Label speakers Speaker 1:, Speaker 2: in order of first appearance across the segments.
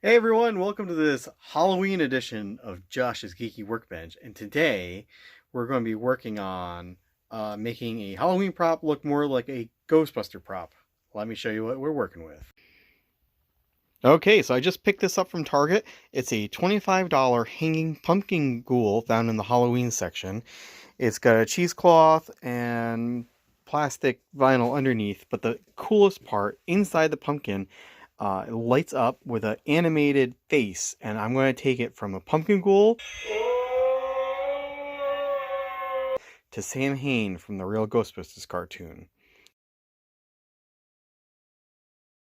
Speaker 1: Hey everyone, welcome to this Halloween edition of Josh's Geeky Workbench. And today we're going to be working on making a Halloween prop look more like a Ghostbuster prop. Let me show you what we're working with. Okay, so I just picked this up from Target. It's a $25 hanging pumpkin ghoul found in the Halloween section. It's got a cheesecloth and plastic vinyl underneath, but the coolest part, inside the pumpkin, it lights up with an animated face, and I'm going to take it from a pumpkin ghoul to Samhain from the Real Ghostbusters cartoon.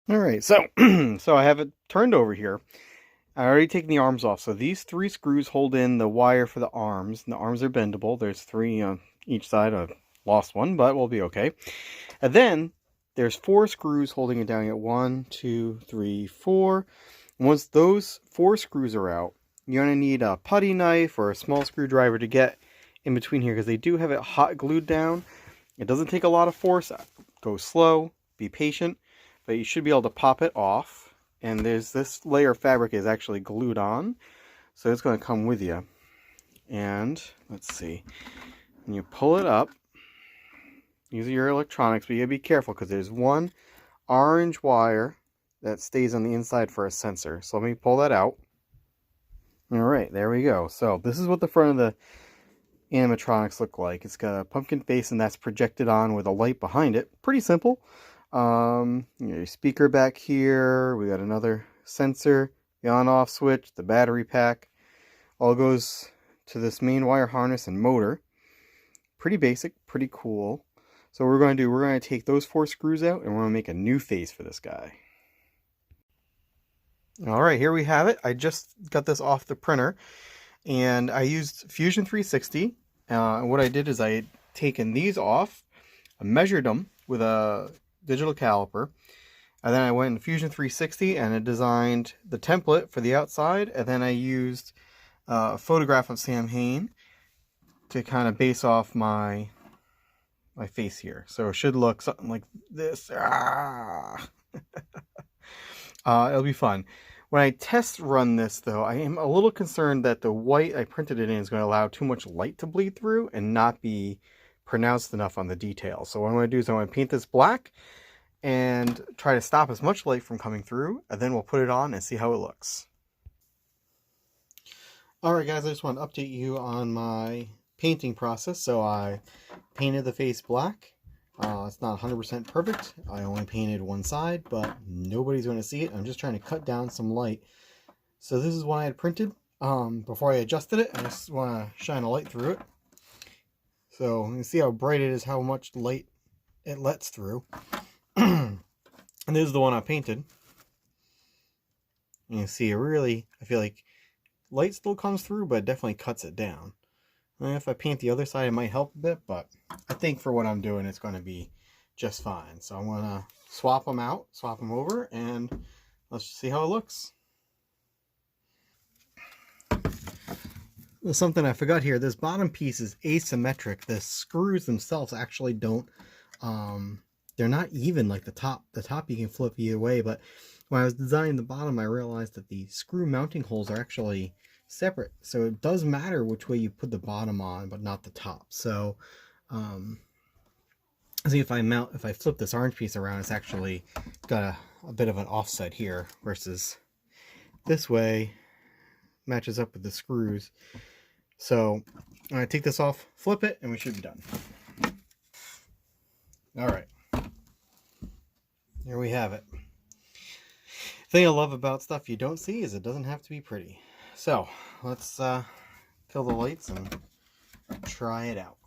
Speaker 1: Alright, so so I have it turned over here. I already taken the arms off, so these three screws hold in the wire for the arms, and the arms are bendable. There's three on each side. I lost one, but we'll be okay. And then there's four screws holding it down at 1, 2, 3, 4. Once those four screws are out, you're going to need a putty knife or a small screwdriver to get in between here because they do have it hot glued down. It doesn't take a lot of force. Go slow, be patient, but you should be able to pop it off. And there's this layer of fabric is actually glued on, so it's going to come with you. And let's see, when you pull it up, use your electronics, but you gotta be careful because there's one orange wire that stays on the inside for a sensor. So let me pull that out. All right, there we go. So this is what the front of the animatronics look like. It's got a pumpkin face, and that's projected on with a light behind it. Pretty simple. Your speaker back here. We got another sensor, the on-off switch, the battery pack. All goes to this main wire harness and motor. Pretty basic, pretty cool. So what we're going to do, we're going to take those four screws out, and we're going to make a new face for this guy. All right, here we have it. I just got this off the printer, and I used Fusion 360. And what I did is I had taken these off, I measured them with a digital caliper, and then I went in Fusion 360 and I designed the template for the outside, and then I used a photograph of Samhain to kind of base off my face here. So it should look something like this. It'll be fun. When I test run this, though, I am a little concerned that the white I printed it in is going to allow too much light to bleed through and not be pronounced enough on the details. So what I'm going to do is I'm going to paint this black and try to stop as much light from coming through, and then we'll put it on and see how it looks. Alright guys, I just want to update you on my painting process. So I painted the face black. It's not 100% perfect. I only painted one side, but nobody's going to see it. I'm just trying to cut down some light. So this is what I had printed. Before I adjusted it, I just want to shine a light through it. So you can see how bright it is, how much light it lets through. And this is the one I painted. You can see I feel like light still comes through, but it definitely cuts it down. And if I paint the other side, it might help a bit, but I think for what I'm doing, it's going to be just fine. So I'm going to swap them out, swap them over, and let's see how it looks. There's something I forgot here. This bottom piece is asymmetric. The screws themselves actually don't, they're not even like the top. The top you can flip either way, but when I was designing the bottom, I realized that the screw mounting holes are actually separate. So it does matter which way you put the bottom on, but not the top. So, see if I flip this orange piece around, it's actually got a bit of an offset here versus this way matches up with the screws. So I'm going to take this off, flip it, and we should be done. All right. Here we have it. The thing I love about stuff you don't see is it doesn't have to be pretty. So let's kill the lights and try it out.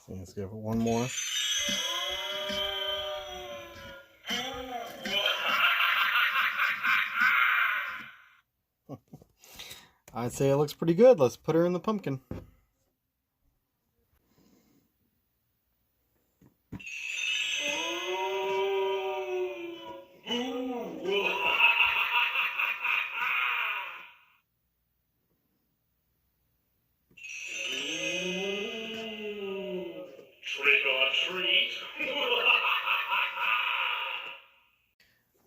Speaker 1: So let's give it one more. I'd say it looks pretty good. Let's put her in the pumpkin.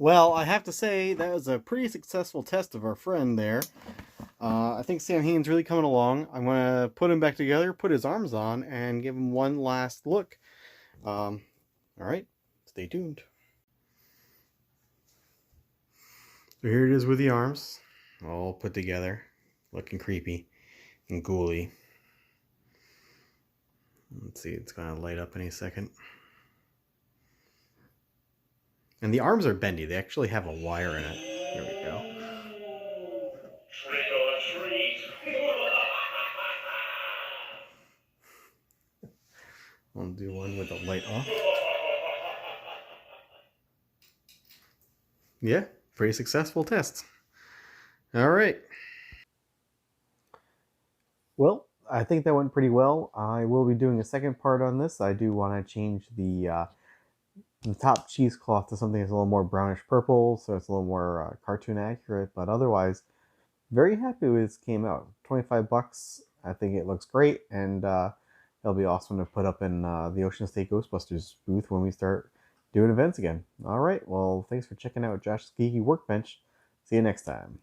Speaker 1: Well, I have to say that was a pretty successful test of our friend there. I think Samhain's really coming along. I'm going to put him back together, put his arms on, and give him one last look. All right, stay tuned. So here it is with the arms, all put together, looking creepy and ghouly. Let's see, it's going to light up any second. And the arms are bendy. They actually have a wire in it. Here we go.
Speaker 2: Trick or treat.
Speaker 1: I'll do one with the light off. Yeah, pretty successful test. All right. Well, I think that went pretty well. I will be doing a second part on this. I do want to change the top cheesecloth to something that's a little more brownish purple, so it's a little more cartoon accurate. But otherwise, very happy with this came out. 25 bucks. I think it looks great, and it'll be awesome to put up in the Ocean State Ghostbusters booth when we start doing events again. All right. Well, thanks for checking out Josh's Geeky Workbench. See you next time.